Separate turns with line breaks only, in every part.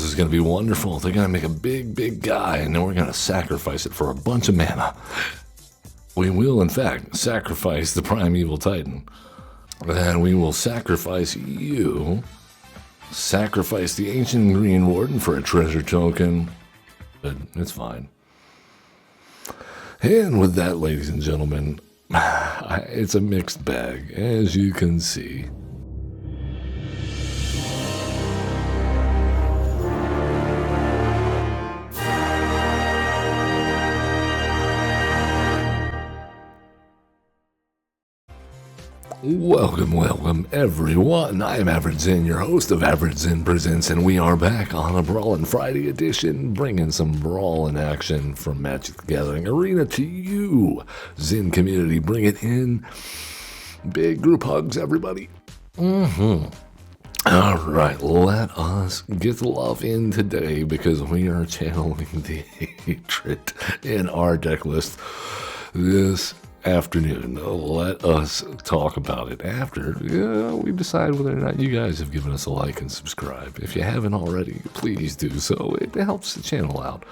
this is going to be wonderful. They're going to make a big guy, and then we're going to sacrifice it for a bunch of mana. We will, in fact, sacrifice the Primeval Titan. And we will sacrifice you. Sacrifice the Ancient Green Warden for a treasure token. But it's fine. And with that, ladies and gentlemen, it's a mixed bag, as you can see. Welcome everyone. I am Average Zen, your host of Average Zen Presents, and we are back on a Brawlin' Friday edition, bringing some Brawlin' action from Magic the Gathering Arena to you, Zen community. Bring it in. Big group hugs, everybody. Alright, let us get the love in today, because we are channeling the hatred in our deck list this afternoon. Let us talk about it after we decide whether or not you guys have given us a like and subscribe. If you haven't already, please do so. It helps the channel out.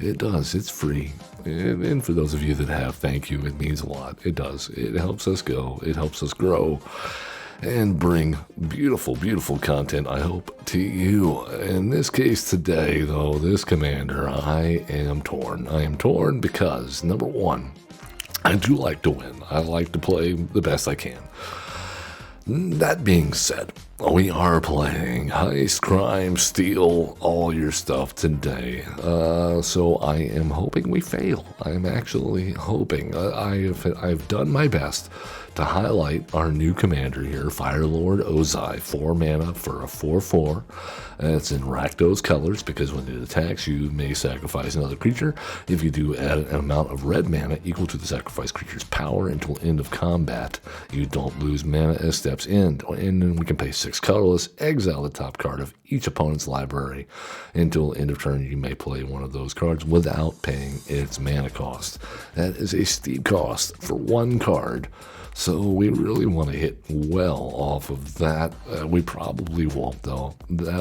It does. It's free. And for those of you that have, thank you. It means a lot. It does. It helps us go. It helps us grow and bring beautiful content, I hope, to you. In this case today, though, this commander, I am torn. I am torn because, number one, I do like to win. I like to play the best I can. That being said, we are playing Heist, Crime, Steal, all your stuff today. So I am hoping we fail. I am actually hoping. I've done my best to highlight our new commander here, Firelord Ozai, 4 mana for a 4/4. It's in Rakdos colors because when it attacks, you may sacrifice another creature. If you do, add an amount of red mana equal to the sacrificed creature's power until end of combat. You don't lose mana as steps end. And then we can pay 6 colorless, exile the top card of each opponent's library. Until end of turn, you may play one of those cards without paying its mana cost. That is a steep cost for 1 card. So we really want to hit well off of that. We probably won't, though.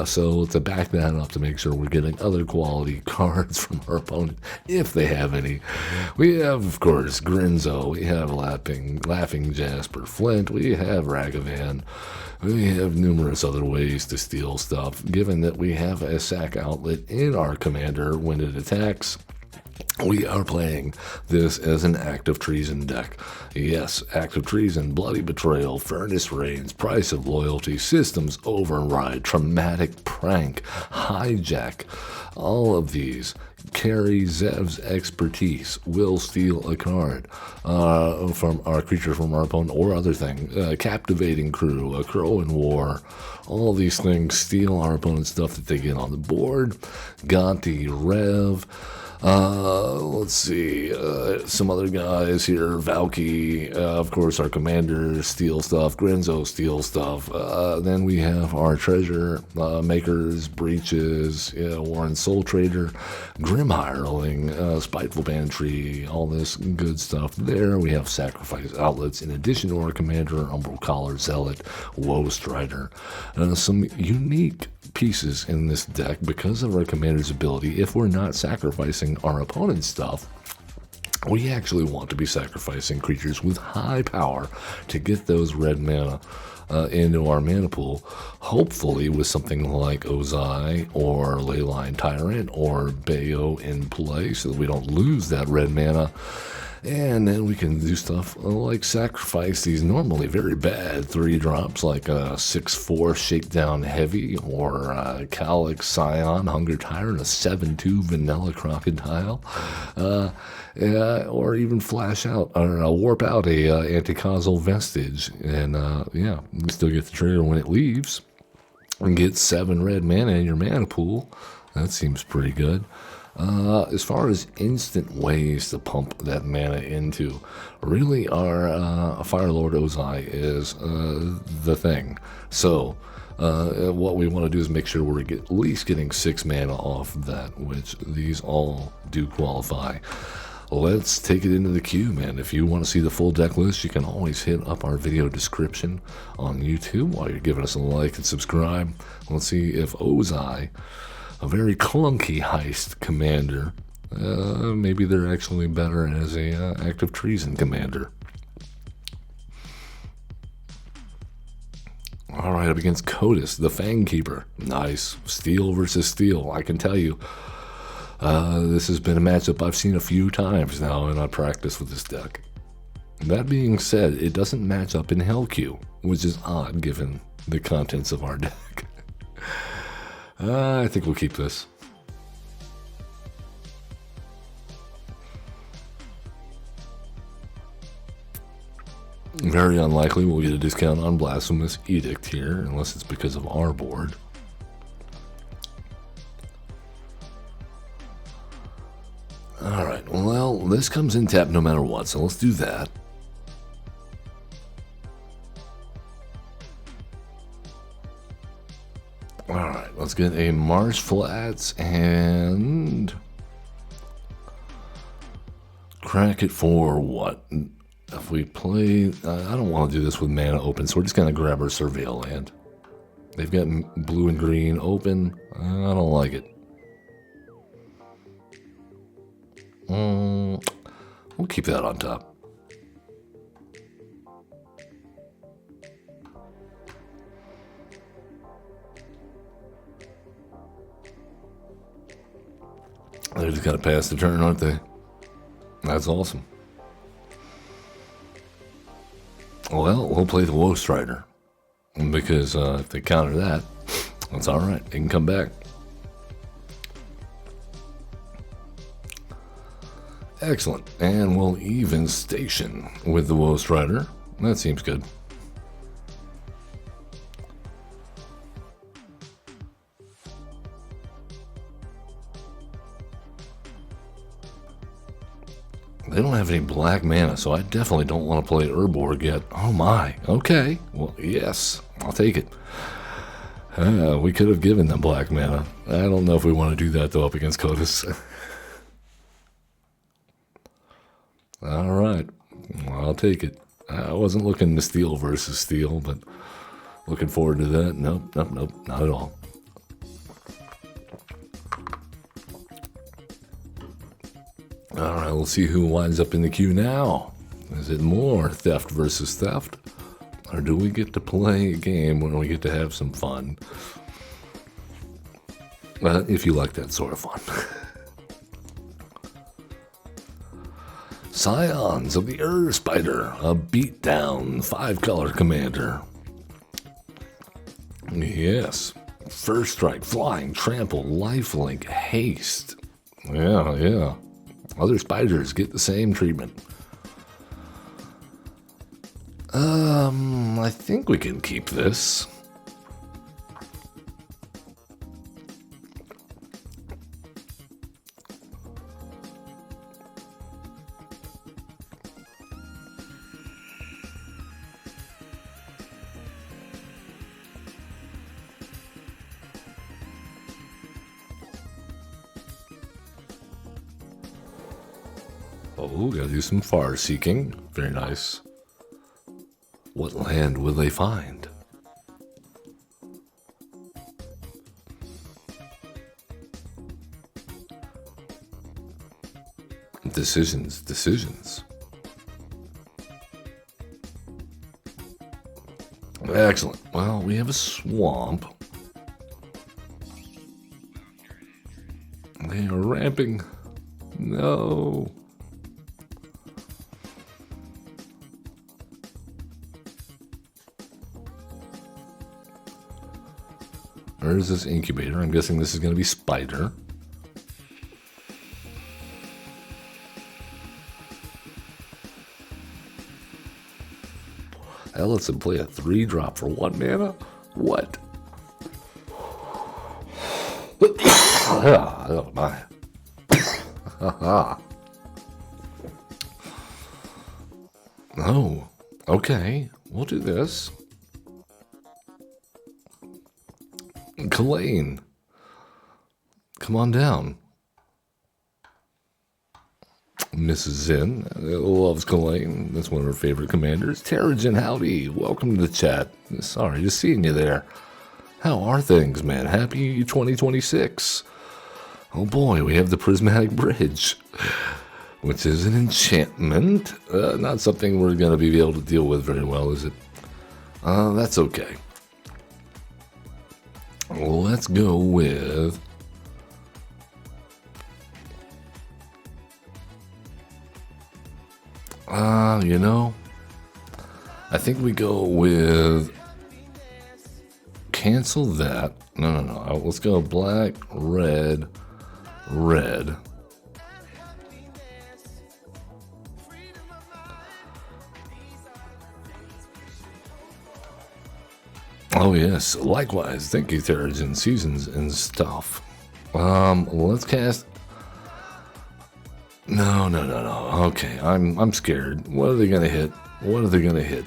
So to back that up, to make sure we're getting other quality cards from our opponent, if they have any, we have, of course, Grinzo. We have Laughing Jasper Flint. We have Ragavan. We have numerous other ways to steal stuff, given that we have a sack outlet in our commander when it attacks. We are playing this as an Act of Treason deck. Yes, Act of Treason, Bloody Betrayal, Furnace Rains, Price of Loyalty, Systems Override, Traumatic Prank, Hijack. All of these carry Zev's expertise, will steal a card from our creature from our opponent or other thing. Captivating Crew, a Crow in War. All these things steal our opponent's stuff that they get on the board. Gonti Rev. Let's see, some other guys here, Valky, of course our commander, steal stuff, Grinzo, steal stuff, then we have our treasure makers, breaches, Warren Soul Trader, Grim Hireling, Spiteful Bantry, all this good stuff there. We have sacrifice outlets in addition to our commander, Umbral Collar, Zealot, Woe Strider, some unique pieces in this deck because of our commander's ability. If we're not sacrificing our opponent's stuff, we actually want to be sacrificing creatures with high power to get those red mana into our mana pool, hopefully with something like Ozai or Leyline Tyrant or Bayo in play so that we don't lose that red mana. And then we can do stuff like sacrifice these normally very bad 3-drops like a 6/4 Shakedown Heavy or Calyx Scion, Hunger Tyrant, a 7/2 Vanilla Crocodile, or even flash out or warp out a Anti-Causal Vestige. And yeah, we still get the trigger when it leaves and get 7 red mana in your mana pool. That seems pretty good. As far as instant ways to pump that mana into, really our Firelord Ozai is the thing. So what we want to do is make sure we're at least getting 6 mana off of that, which these all do qualify. Let's take it into the queue, man. If you want to see the full deck list, you can always hit up our video description on YouTube while you're giving us a like and subscribe. Let's see if Ozai a very clunky heist commander. Maybe they're actually better as a active treason commander. All right, up against Codis, the Fang Keeper. Nice. Steel versus steel. I can tell you, this has been a matchup I've seen a few times now in my practice with this deck. That being said, it doesn't match up in Hell Q, which is odd given the contents of our deck. I think we'll keep this. Very unlikely we'll get a discount on Blasphemous Edict here, unless it's because of our board. Alright, well, this comes in tap no matter what, so let's do that. Alright, let's get a Marsh Flats and crack it for what? If we play, I don't want to do this with mana open, so we're just going to grab our Surveil land. They've got blue and green open. I don't like it. We'll keep that on top. They're just going to pass the turn, aren't they? That's awesome. Well, we'll play the Woe Strider, because if they counter that, that's all right. They can come back. Excellent. And we'll even station with the Woe Strider. That seems good. They don't have any black mana, so I definitely don't want to play Urborg yet. Oh my, okay. Well, yes, I'll take it. We could have given them black mana. I don't know if we want to do that, though, up against Codis. All right, well, I'll take it. I wasn't looking to steel versus steel, but looking forward to that. Nope, not at all. Alright, we'll see who winds up in the queue now. Is it more theft versus theft? Or do we get to play a game when we get to have some fun? If you like that sort of fun. Scions of the Spider, a beatdown 5-color commander. Yes. First strike, flying, trample, lifelink, haste. Yeah. Other spiders get the same treatment. I think we can keep this. Oh, gotta do some far seeking. Very nice. What land will they find? Decisions. Excellent. Well, we have a swamp. They are ramping. No. Where is this incubator? I'm guessing this is going to be spider. Hell, let's play a 3-drop for 1 mana? What? Oh my. Oh, okay. We'll do this. Kalain, come on down. Mrs. Zen loves Kalain. That's one of her favorite commanders. Terrigen, howdy. Welcome to the chat. Sorry, just seeing you there. How are things, man? Happy 2026. Oh boy, we have the Prismatic Bridge, which is an enchantment. Not something we're going to be able to deal with very well, is it? That's okay. Let's go with... you know, I think we go with... Cancel that. No. Let's go black, red, red. Oh yes, likewise. Thank you, Therogen Seasons and stuff. Let's cast. No. Okay, I'm scared. What are they gonna hit? What are they gonna hit?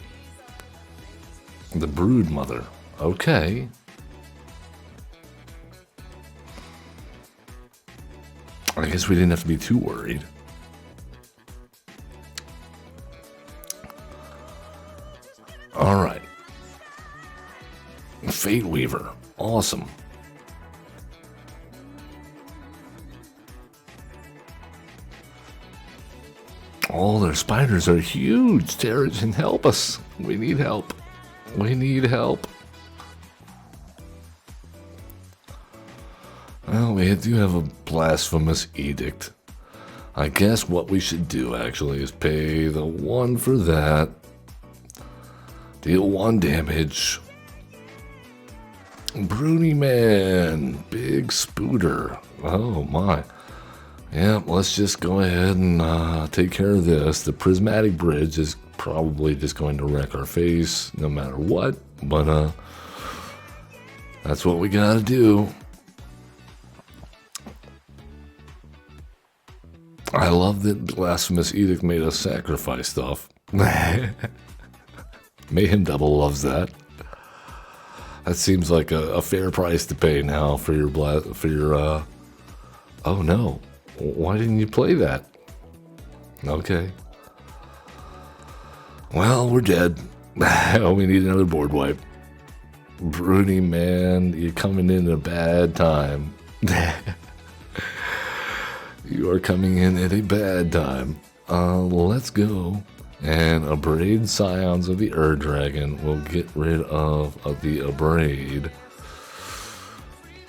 The Brood Mother. Okay. I guess we didn't have to be too worried. All right. Fate Weaver. Awesome. All their spiders are huge. Terrigen, help us. We need help. We need help. Well, we do have a blasphemous edict. I guess what we should do, actually, is pay the 1 for that. Deal 1 damage. Broody Man. Big Spooter. Oh, my. Yeah, let's just go ahead and take care of this. The Prismatic Bridge is probably just going to wreck our face no matter what. But, that's what we gotta do. I love that Blasphemous Edict made us sacrifice stuff. Mayhem Double loves that. That seems like a fair price to pay now for your oh no. Why didn't you play that? Okay. Well, we're dead. We need another board wipe. Broody Man, you're coming in at a bad time. You are coming in at a bad time. Let's go. And Abrade Scions of the Dragon will get rid of the Abrade.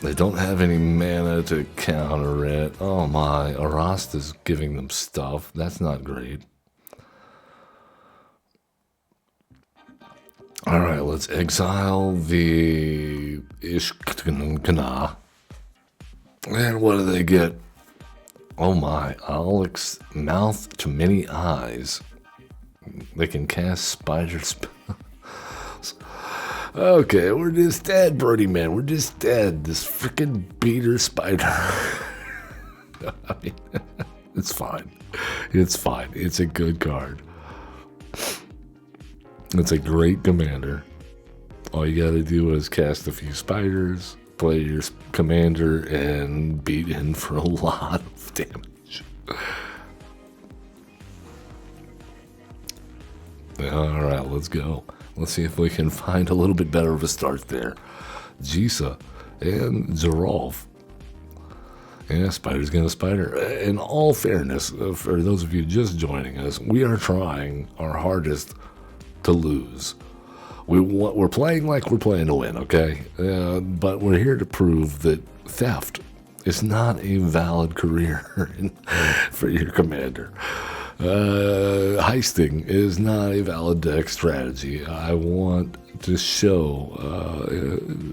They don't have any mana to counter it. Oh my, Arasta's giving them stuff. That's not great. Alright, let's exile the Ishkana. And what do they get? Oh my, Alex Mouth to Many Eyes. They can cast spider spells. Okay, we're just dead, Broody Man. We're just dead. This freaking beater spider. I mean, it's fine. It's fine. It's a good card. It's a great commander. All you gotta do is cast a few spiders, play your commander, and beat in for a lot of damage. Alright, let's go. Let's see if we can find a little bit better of a start there. Jisa and Zerolf. Yeah, spider's gonna spider. In all fairness, for those of you just joining us, we are trying our hardest to lose. We're playing like we're playing to win, okay? But we're here to prove that theft is not a valid career for your commander. Heisting is not a valid deck strategy. I want to show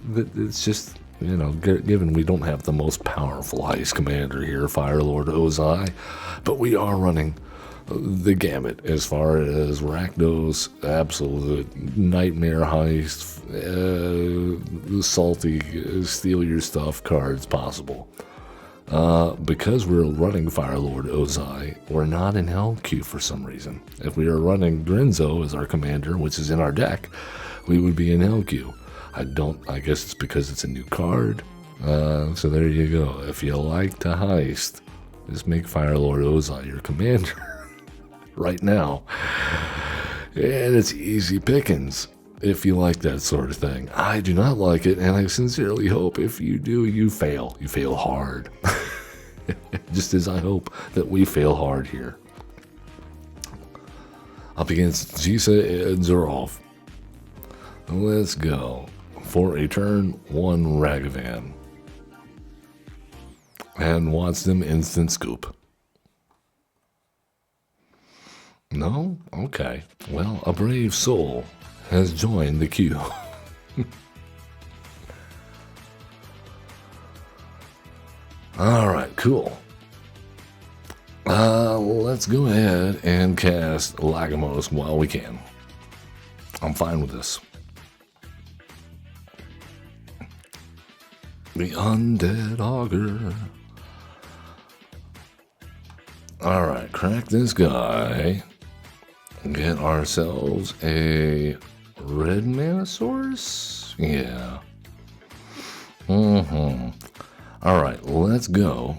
that it's just, you know, given we don't have the most powerful heist commander here, Firelord Ozai, but we are running the gamut as far as Rakdos, absolute nightmare heist, salty, steal your stuff cards possible. Because we're running Firelord Ozai, we're not in Hell Queue for some reason. If we were running Grinzo as our commander, which is in our deck, we would be in Hell Queue. I guess it's because it's a new card. So there you go. If you like to heist, just make Firelord Ozai your commander right now. And it's easy pickings. if you like that sort of thing. I do not like it, and I sincerely hope if you do, you fail. You fail hard. Just as I hope that we fail hard here. Up against Jisa and Zerov. Let's go. For a turn, 1 Ragavan. And wants them instant scoop. No? Okay. Well, a brave soul has joined the queue. Alright, cool. Let's go ahead and cast Lagomos while we can. I'm fine with this. The Undead Augur. Alright, crack this guy. Get ourselves a red mana source? Yeah. Alright, let's go.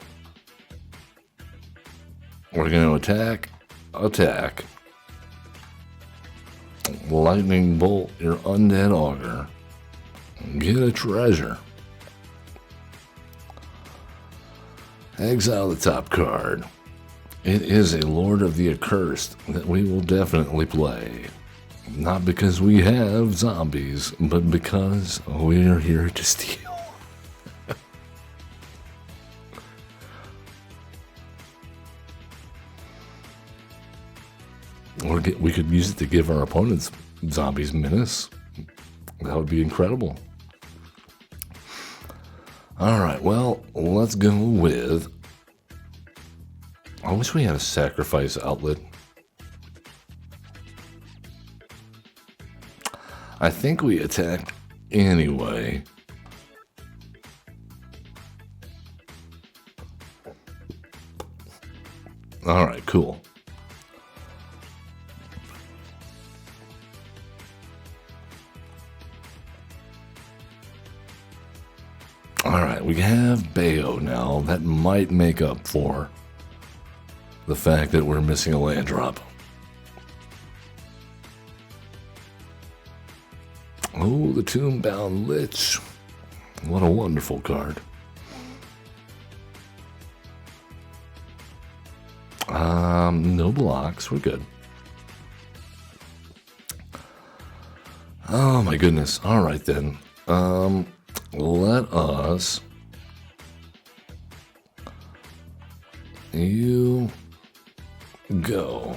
We're going to attack. Lightning bolt your Undead Augur. Get a treasure. Exile the top card. It is a Lord of the Accursed that we will definitely play. Not because we have zombies, but because we are here to steal. Or we could use it to give our opponents zombies menace. That would be incredible. Alright, well, let's go with... I wish we had a sacrifice outlet. I think we attack anyway. Alright, cool. Alright, we have Bayo now. That might make up for the fact that we're missing a land drop. Oh, the Tombbound Lich. What a wonderful card. No blocks. We're good. Oh my goodness. All right then. Let us... You... go.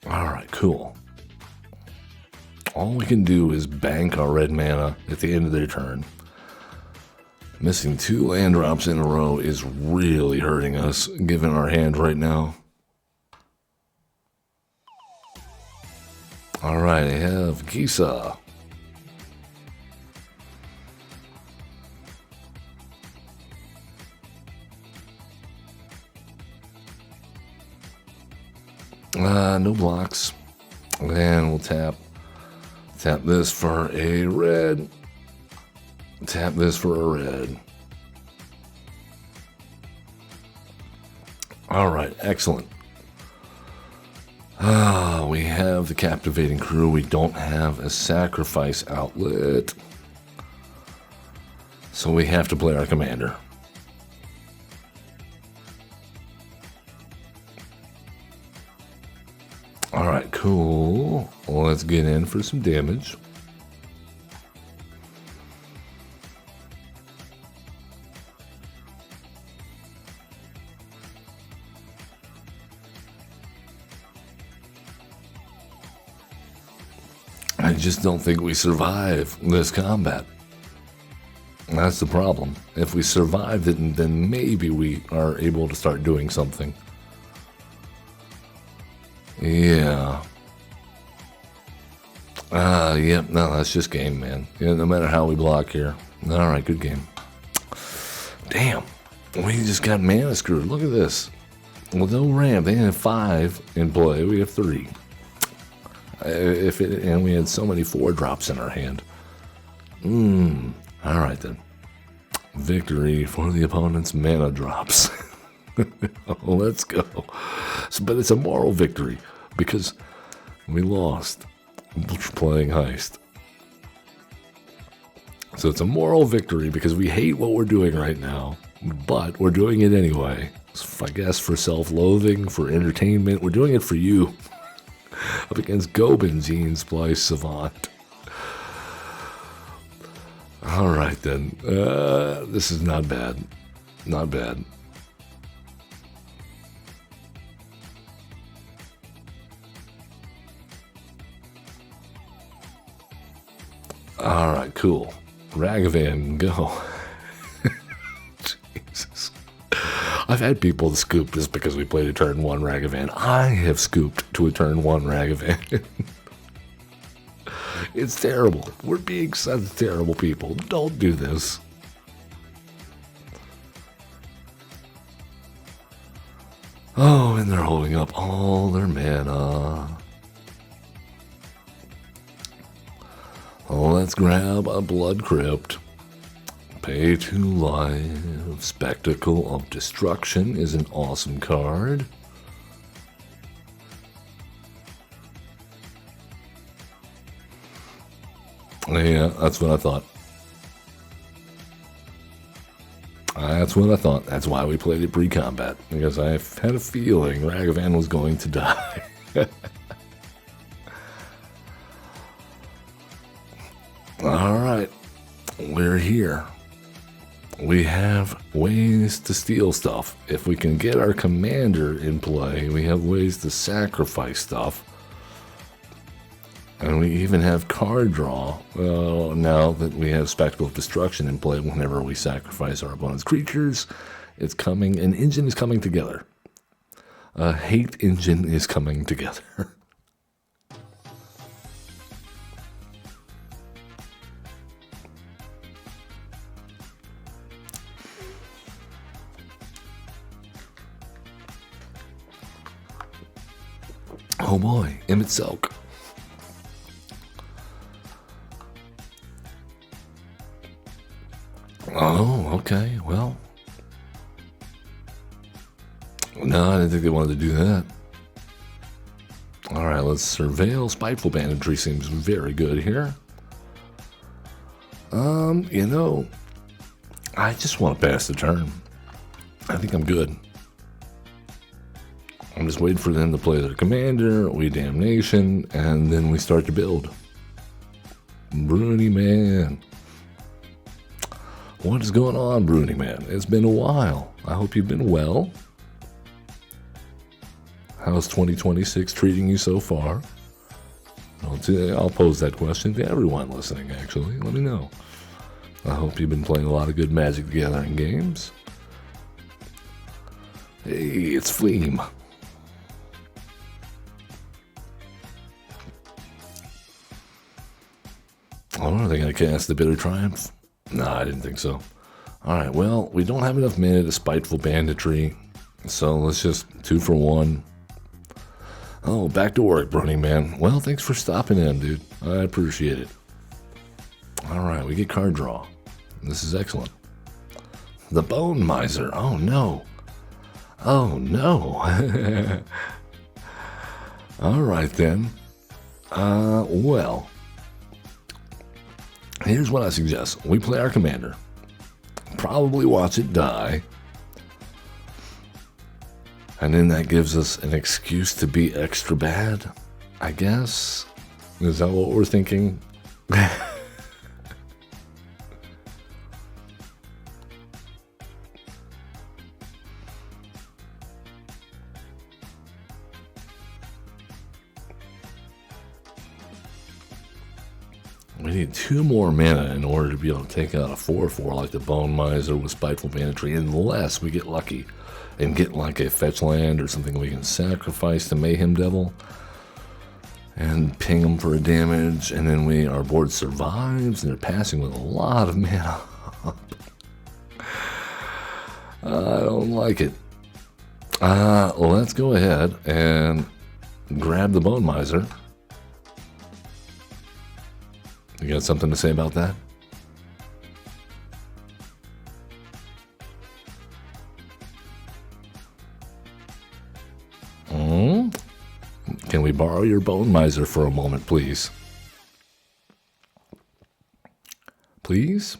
Alright, cool. All we can do is bank our red mana at the end of their turn. Missing 2 land drops in a row is really hurting us, given our hand right now. Alright, I have Gisa. No blocks. And we'll tap this for a red. Tap this for a red. Alright, excellent. We have the Captivating Crew. We don't have a sacrifice outlet. So we have to play our commander. Alright, cool. Let's get in for some damage. I just don't think we survive this combat. That's the problem. If we survive it, then maybe we are able to start doing something. Yeah. Yep, no, that's just game, man. Yeah, no matter how we block here. Alright, good game. Damn. We just got mana screwed. Look at this. With no ramp, they have 5 in play. We have 3. And we had so many 4-drops in our hand. Alright then. Victory for the opponent's mana drops. Let's go. So, but it's a moral victory because we lost playing Heist. So it's a moral victory because we hate what we're doing right now, but we're doing it anyway. So I guess for self-loathing, for entertainment, we're doing it for you. Up against Gobin, Gene Splice Savant. All right then. This is not bad. Not bad. All right, cool. Ragavan, go. Jesus. I've had people scoop this because we played a turn 1 Ragavan. I have scooped to a turn 1 Ragavan. It's terrible. We're being such terrible people. Don't do this. Oh, and they're holding up all their mana. Let's grab a Blood Crypt. Pay to life. Spectacle of Destruction is an awesome card. Yeah, that's what I thought. That's what I thought. That's why we played it pre-combat. Because I had a feeling Ragavan was going to die. Alright. We're here. We have ways to steal stuff. If we can get our commander in play, we have ways to sacrifice stuff. And we even have card draw now that we have Spectacle of Destruction in play whenever we sacrifice our opponent's creatures. It's coming. An engine is coming together. A hate engine is coming together. Oh boy, Emmett Silk. Oh, okay, well. No, I didn't think they wanted to do that. Alright, let's surveil. Spiteful Banditry seems very good here. You know, I just want to pass the turn. I think I'm good. I'm just waiting for them to play their commander, we Damnation, and then we start to build. Bruni Man. What is going on, Bruni Man? It's been a while. I hope you've been well. How's 2026 treating you so far? I'll pose that question to everyone listening, actually. Let me know. I hope you've been playing a lot of good Magic the Gathering games. Hey, it's Fleam. Oh, are they going to cast the Bitter Triumph? Nah, I didn't think so. Alright, well, we don't have enough mana to Spiteful Banditry, so let's just 2 for 1. Oh, back to work, Brony Man. Well, thanks for stopping in, dude. I appreciate it. Alright, we get card draw. This is excellent. The Bone Miser. Oh, no. Oh, no. Alright, then. Well... Here's what I suggest. We play our commander. Probably watch it die. And then that gives us an excuse to be extra bad, I guess. Is that what we're thinking? We need 2 more mana in order to be able to take out a 4/4 like the Bone Miser with Spiteful Banditry, unless we get lucky and get like a fetch land or something we can sacrifice to Mayhem Devil and ping them for a damage, and then our board survives, and they're passing with a lot of mana up. I don't like it. Let's go ahead and grab the Bone Miser. You got something to say about that? borrow your Bone Miser for a moment, please? Please?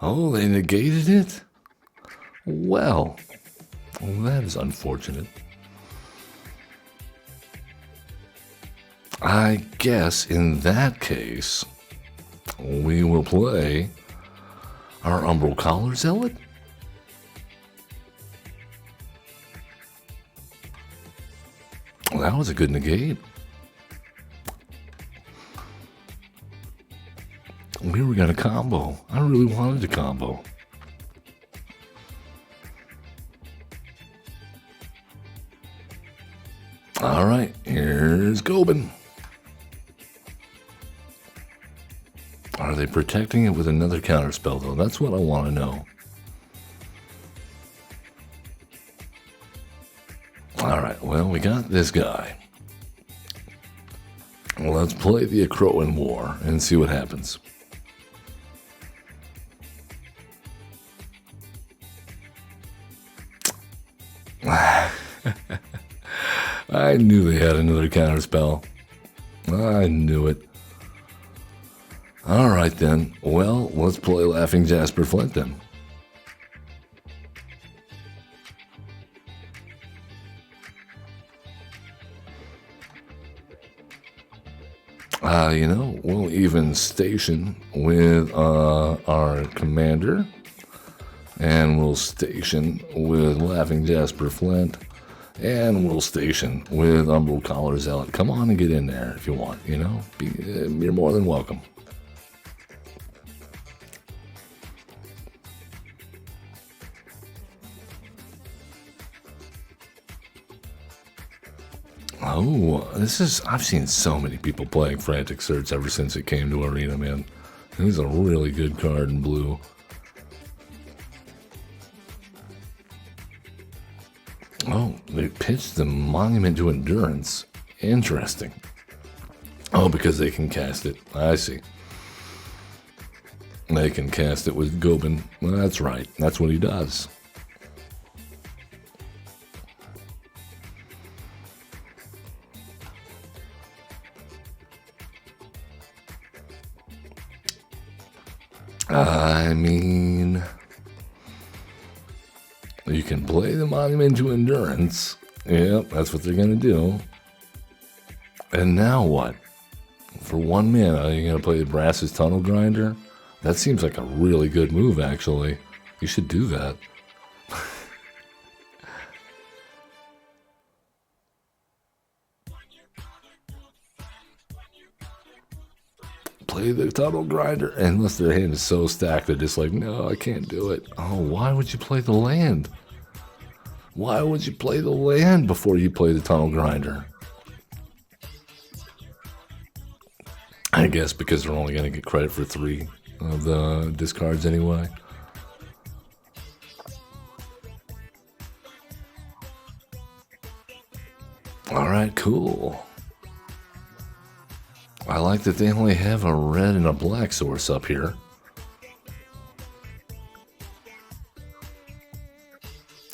Oh, they negated it? Well, that is unfortunate. I guess in that case, we will play our Umbral Collar Zealot. Well, that was a good negate. We were going to combo. I really wanted to combo. All right, here's Gobin. Are they protecting it with another counterspell, though? That's what I want to know. All right, well, we got this guy. Well, let's play the Akroan War and see what happens. I knew they had another counterspell. I knew it. All right, then. Well, let's play Laughing Jasper Flint, then. You know, we'll even station with our commander, and we'll station with Laughing Jasper Flint, and we'll station with Umbral Collar Zealot. Come on and get in there if you want, you know. You're more than welcome. Oh, I've seen so many people playing Frantic Search ever since it came to Arena, man. This is a really good card in blue. Oh, they pitched the Monument to Endurance. Interesting. Oh, because they can cast it. I see. They can cast it with Gobin. Well, that's right. That's what he does. I mean, you can play the Monument to Endurance. Yep, that's what they're going to do. And now what? For 1 mana, you're going to play the Brass's Tunnel Grinder? That seems like a really good move, actually. You should do that. Play the Tunnel Grinder, unless their hand is so stacked they're just like, no, I can't do it. Oh, why would you play the land? Why would you play the land before you play the Tunnel Grinder? I guess because they're only going to get credit for 3 of the discards anyway. Alright, cool. I like that they only have a red and a black source up here.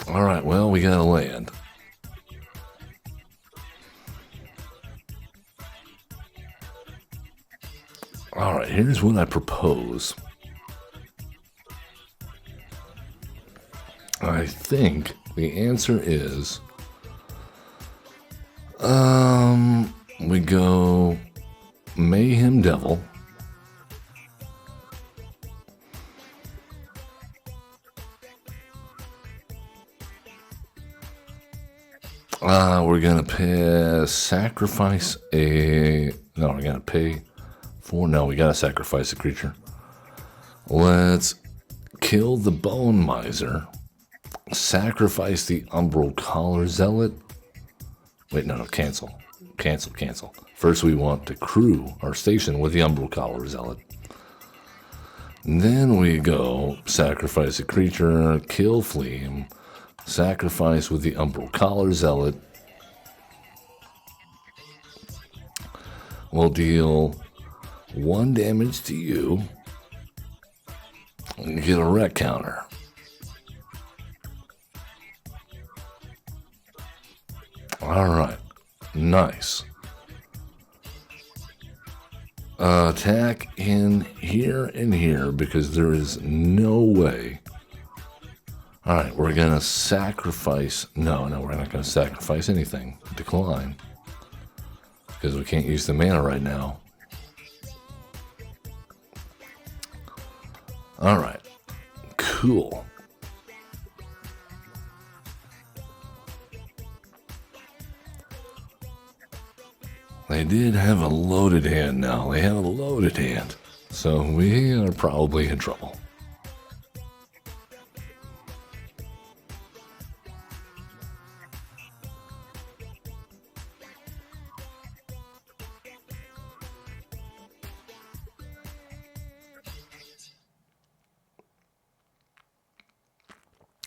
Alright, well, we got a land. Alright, here's what I propose. I think the answer is... we go... Mayhem Devil. We're gonna sacrifice a... No, we're gonna pay for... No, we gotta sacrifice a creature. Let's kill the Bone Miser. Sacrifice the Umbral Collar Zealot. Wait, no, cancel. Cancel. First we want to crew our station with the Umbral Collar Zealot. And then we go sacrifice a creature, kill Fleam, sacrifice with the Umbral Collar Zealot. We'll deal 1 damage to you and get a wreck counter. Alright. Nice. Attack in here and here because there is no way. Alright, we're going to sacrifice. No, we're not going to sacrifice anything. Decline. Because we can't use the mana right now. Alright. Cool. They did have a loaded hand now. They have a loaded hand. So we are probably in trouble.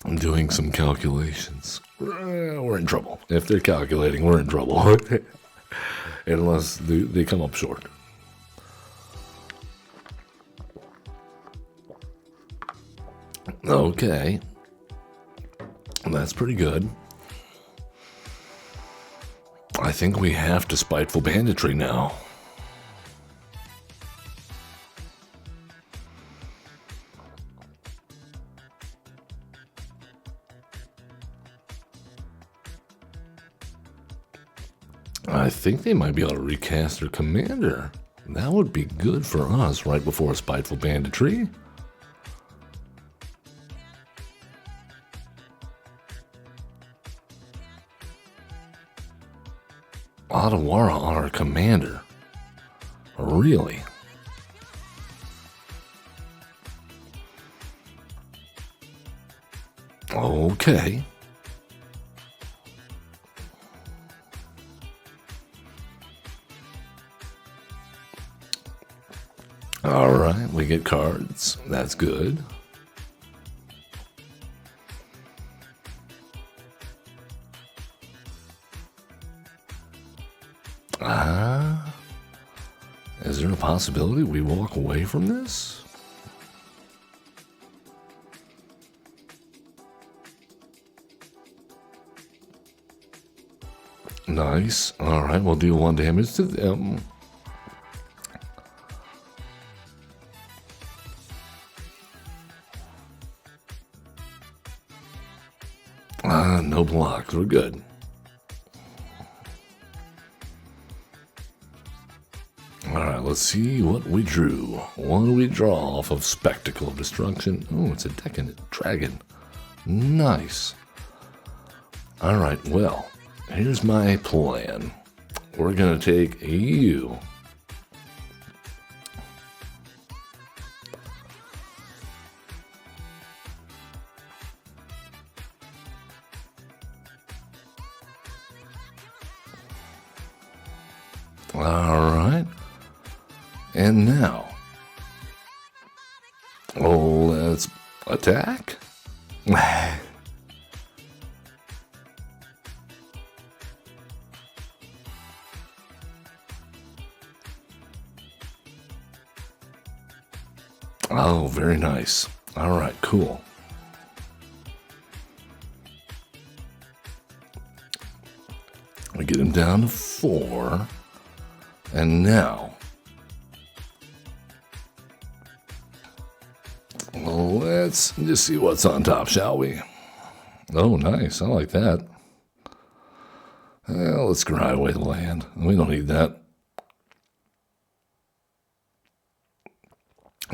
I'm doing some calculations. We're in trouble. If they're calculating, we're in trouble. Unless they come up short. Okay. That's pretty good. I think we have to Spiteful Banditry now. I think they might be able to recast their commander. That would be good for us right before Spiteful Banditry. Otawara on our commander. Really? Okay. Alright, we get cards. That's good. Is there a possibility we walk away from this? Nice. Alright, we'll do 1 damage to them. No blocks. We're good. Alright, let's see what we drew. What do we draw off of Spectacle of Destruction? Oh, it's a Decadent Dragon. Nice. Alright, well, here's my plan. We're going to take you. Alright. And now. Oh, let's attack. Oh, very nice. Alright, cool. We get him down to 4. And now, well, let's just see what's on top, shall we? Oh, nice. I like that. Well, let's cry away the land. We don't need that.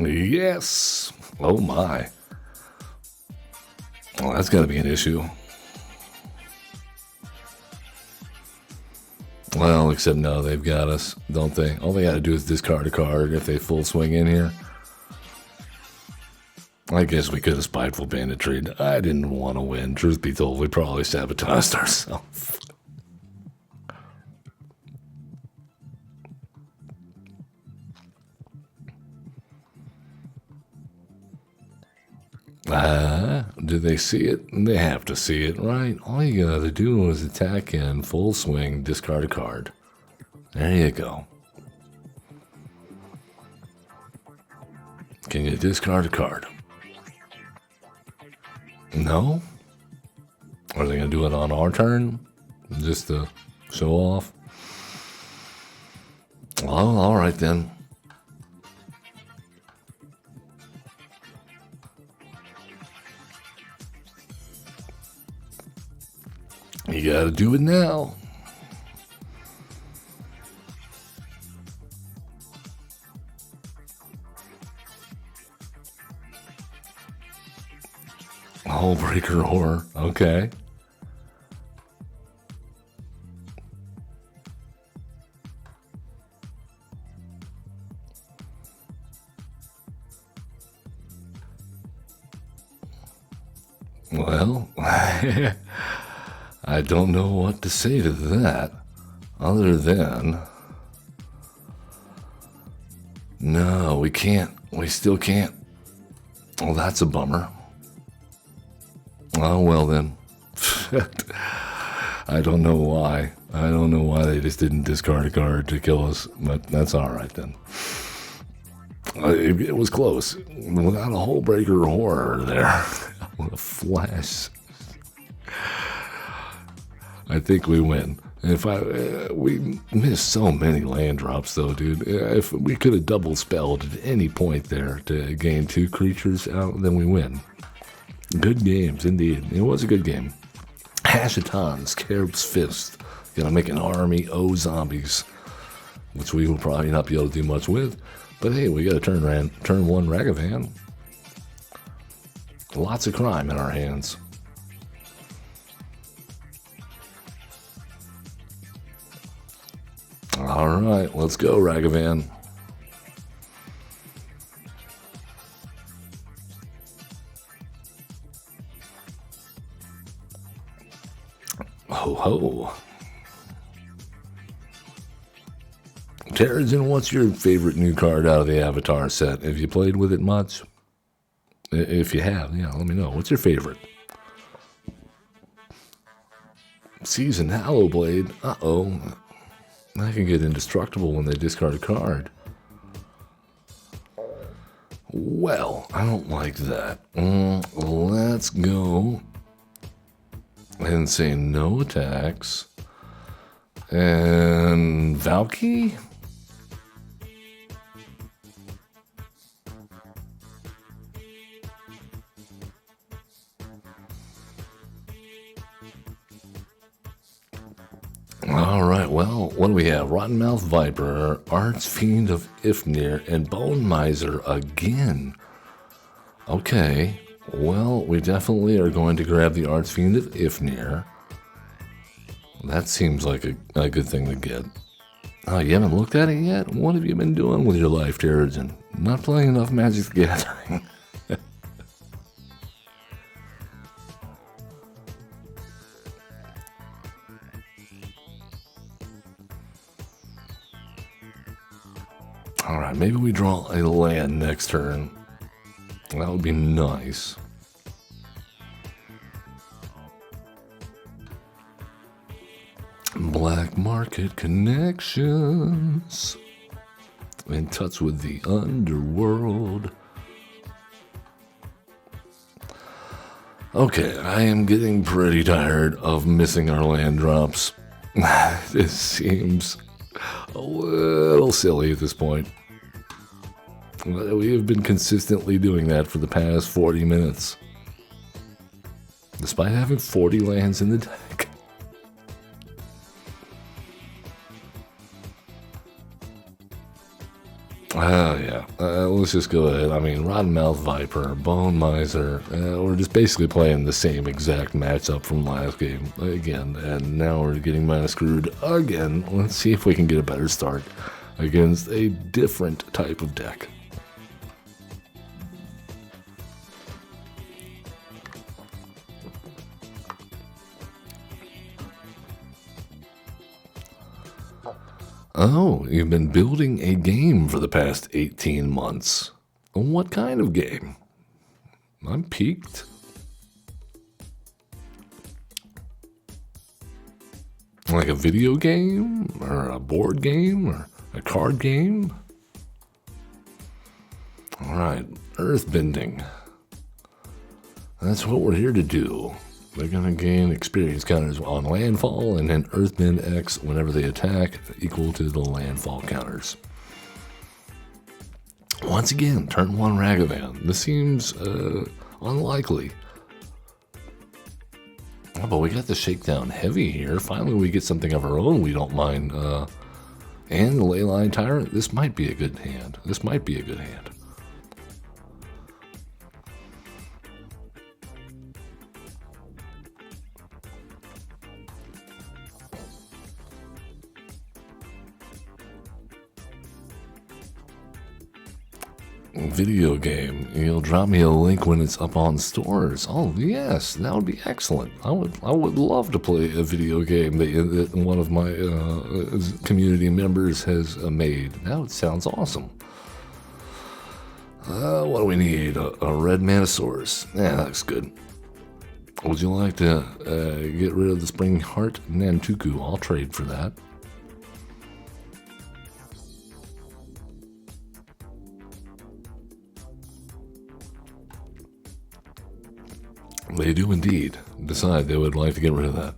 Yes. Oh, my. Well, that's got to be an issue. Well, except no, they've got us, don't they? All they got to do is discard a card if they full swing in here. I guess we could have Spiteful Banditry. I didn't want to win. Truth be told, we probably sabotaged ourselves. Do they see it? They have to see it, right? All you gotta do is attack in full swing, discard a card. There you go. Can you discard a card? No? Are they gonna do it on our turn? Just to show off? Oh, all right then. You gotta do it now. Hullbreaker horror. Okay. Well, I don't know what to say to that, other than, no, we can't. We still can't. Well, that's a bummer. Oh, well then. I don't know why. I don't know why they just didn't discard a card to kill us, but that's all right then. It was close. Without a Hullbreaker horror there. A flash. I think we win. We missed so many land drops though, dude. If we could have double spelled at any point there to gain 2 creatures out, then we win. Good games indeed. It was a good game. Hashitan's Carib's Fist. Gonna make an army of zombies, which we will probably not be able to do much with. But hey, we got a turn 1 Ragavan. Lots of crime in our hands. All right, let's go, Ragavan. Ho ho. Terrigen, what's your favorite new card out of the Avatar set? Have you played with it much? If you have, yeah, let me know. What's your favorite? Seasoned Hallowblade. Uh-oh. I can get indestructible when they discard a card. Well, I don't like that. Let's go and say no attacks. And Valky? Alright, well, what do we have? Rottenmouth Viper, Archfiend of Ifnir, and Bone Miser again. Okay, well, we definitely are going to grab the Archfiend of Ifnir. That seems like a good thing to get. Oh, you haven't looked at it yet? What have you been doing with your life, Terrigen? Not playing enough Magic the Gathering. Alright, maybe we draw a land next turn. That would be nice. Black market connections. In touch with the underworld. Okay, I am getting pretty tired of missing our land drops. This seems a little silly at this point. We have been consistently doing that for the past 40 minutes. Despite having 40 lands in the deck. Oh, yeah. Let's just go ahead. I mean, Rottenmouth Viper, Bone Miser. We're just basically playing the same exact matchup from last game again. And now we're getting mana screwed again. Let's see if we can get a better start against a different type of deck. Oh, you've been building a game for the past 18 months. What kind of game? I'm piqued. Like a video game? Or a board game? Or a card game? Alright, earthbending. That's what we're here to do. They're going to gain experience counters on landfall and then earthbend X whenever they attack, equal to the landfall counters. Once again, turn 1 Ragavan. This seems unlikely. Oh, but we got the Shakedown Heavy here. Finally, we get something of our own we don't mind. And the Leyline Tyrant. This might be a good hand. This might be a good hand. Video game. You'll drop me a link when it's up on stores. Oh yes, that would be excellent. I would love to play a video game that one of my community members has made. That sounds awesome. What do we need? A red Manosaurus. Yeah, that looks good. Would you like to get rid of the Spring Heart Nantuku? I'll trade for that. They do indeed decide they would like to get rid of that.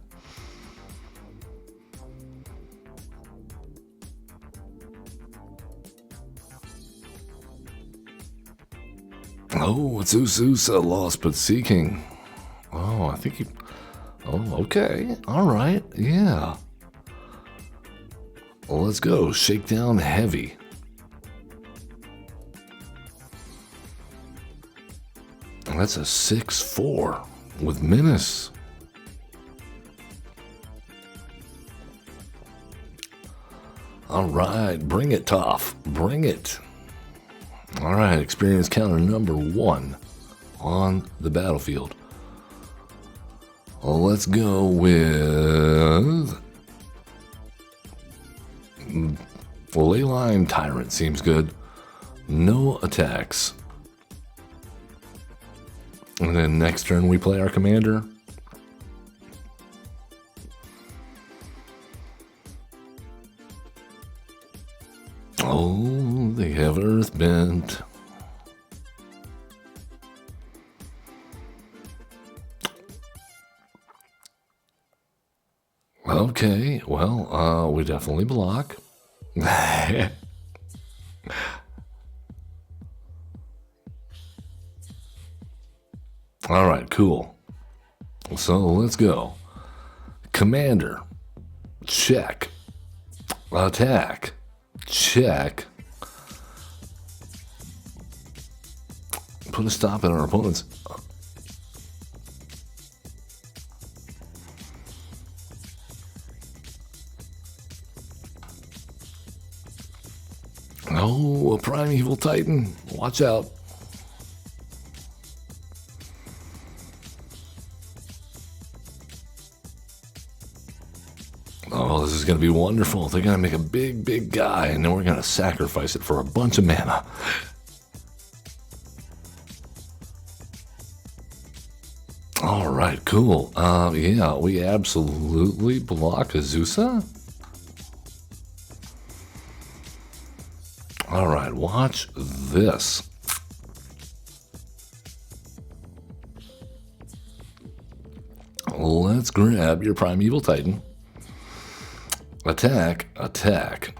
Oh, it's Ususa, Lost But Seeking. Oh, I think he... Oh, okay. All right. Yeah. Well, let's go. Shakedown Heavy. That's a 6/4 with Menace. All right, bring it, Toph. Bring it. All right, experience counter number 1 on the battlefield. Well, let's go with Leyline Tyrant. Seems good. No attacks. And then next turn we play our commander. Oh, they have Earthbent. Okay, well, we definitely block. All right, cool. So let's go. Commander, check. Attack, check. Put a stop in our opponent's. Oh, a Primeval Titan. Watch out. Oh, this is going to be wonderful. They're going to make a big, big guy, and then we're going to sacrifice it for a bunch of mana. All right, cool. Yeah, we absolutely block Azusa. All right, watch this. Let's grab your Primeval Titan. Attack, attack.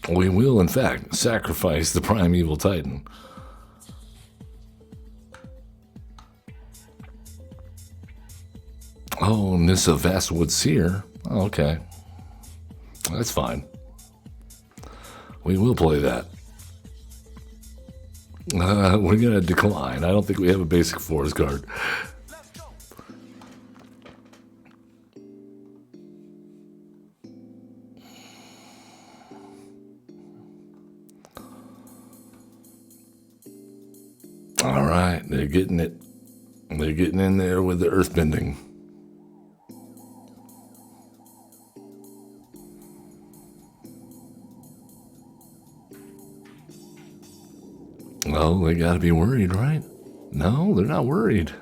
We will, in fact, sacrifice the Primeval Titan. Oh, Nissa Vastwood Seer. Oh, okay. That's fine. We will play that. We're going to decline. I don't think we have a basic forest card. All right, they're getting it. They're getting in there with the earthbending. Well, they gotta be worried, right? No, they're not worried.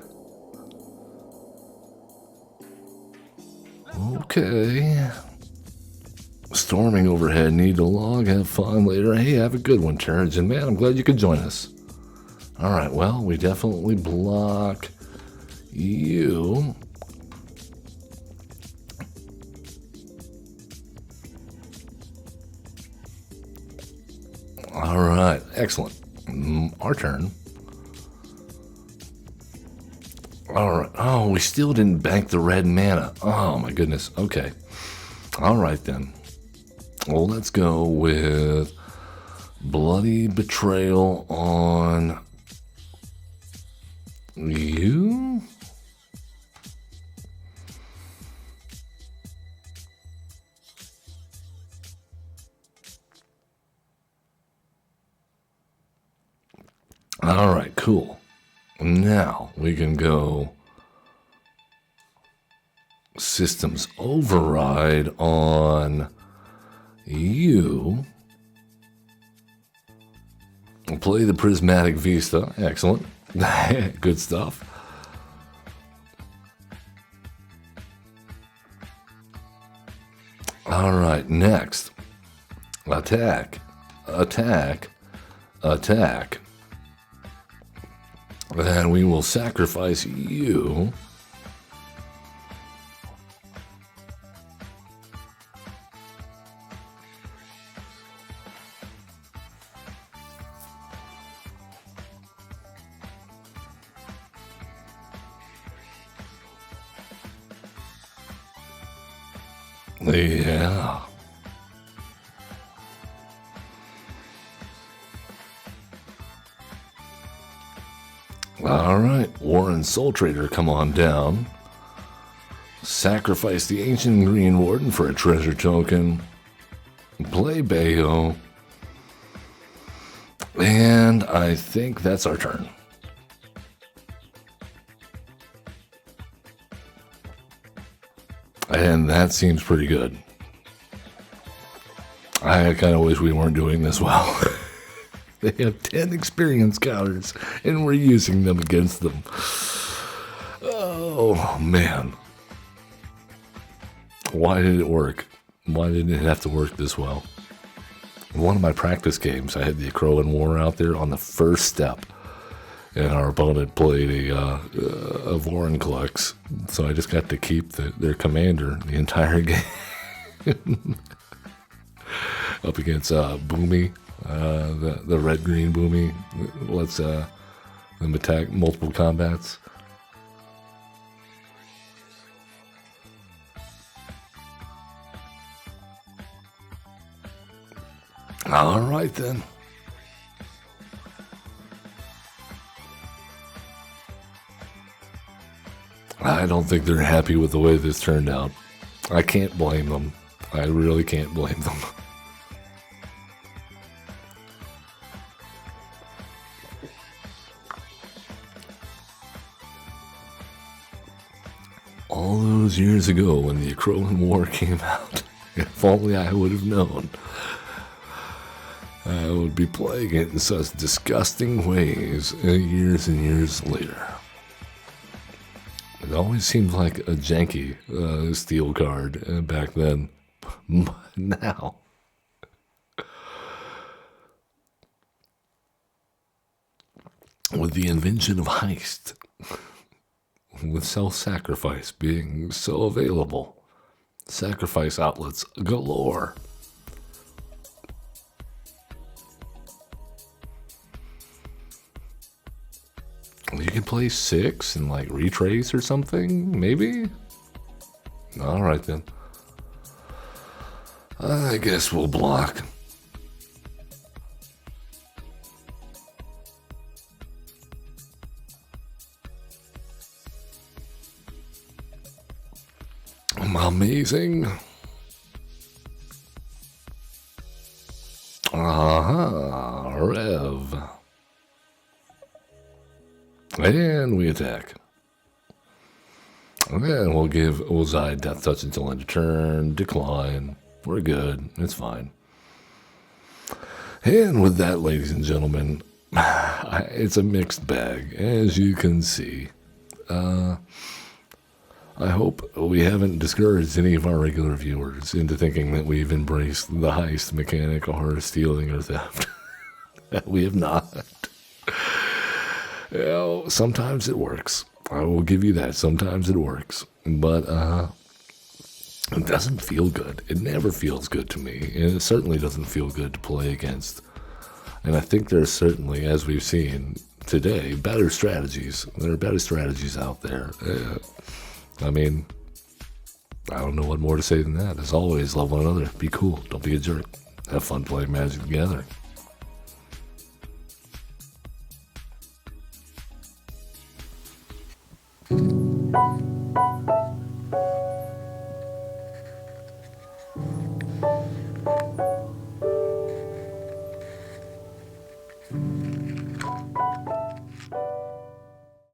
Okay. Storming overhead, need to log, have fun later. Hey, have a good one, Terrigen. Man, I'm glad you could join us. All right, well, we definitely block you. All right. Excellent. Our turn. All right. Oh, we still didn't bank the red mana. Oh, my goodness. Okay. All right, then. Well, let's go with Bloody Betrayal on you. All right, cool. Now we can go Systems Override on you. Play the Prismatic Vista. Excellent. Good stuff. All right, next. Attack. Attack. Attack. And we will sacrifice you. Yeah. All right, Warren Soul Trader, come on down. Sacrifice the Ancient Green Warden for a treasure token. Play Bayo. And I think that's our turn. And that seems pretty good. I kind of wish we weren't doing this well. They have 10 experience counters, and we're using them against them. Oh, man. Why did it work? Why did it have to work this well? In one of my practice games, I had the Crow and War out there on the first step, and our opponent played a Vorinclex, so I just got to keep their commander the entire game. Up against Boomy, the red-green Boomy. Let's them attack multiple combats. All right, then. I don't think they're happy with the way this turned out. I can't blame them. I really can't blame them. All those years ago when the Crow and War came out, if only I would have known, I would be playing it in such disgusting ways years and years later. It always seemed like a janky steel card back then. Now, with the invention of heist, with self-sacrifice being so available, sacrifice outlets galore. You can play 6 and like retrace or something, maybe? Alright then. I guess we'll block. Amazing. Rev. And we attack. And we'll give Ozai Death Touch until end of turn. Decline. We're good. It's fine. And with that, ladies and gentlemen, it's a mixed bag, as you can see. I hope we haven't discouraged any of our regular viewers into thinking that we've embraced the heist mechanic or stealing or theft. We have not. You know, sometimes it works. I will give you that. Sometimes it works. But it doesn't feel good. It never feels good to me. And it certainly doesn't feel good to play against And I think there's certainly, as we've seen today, better strategies. There are better strategies out there. I mean, I don't know what more to say than that. As always, love one another. Be cool. Don't be a jerk. Have fun playing Magic the Gathering.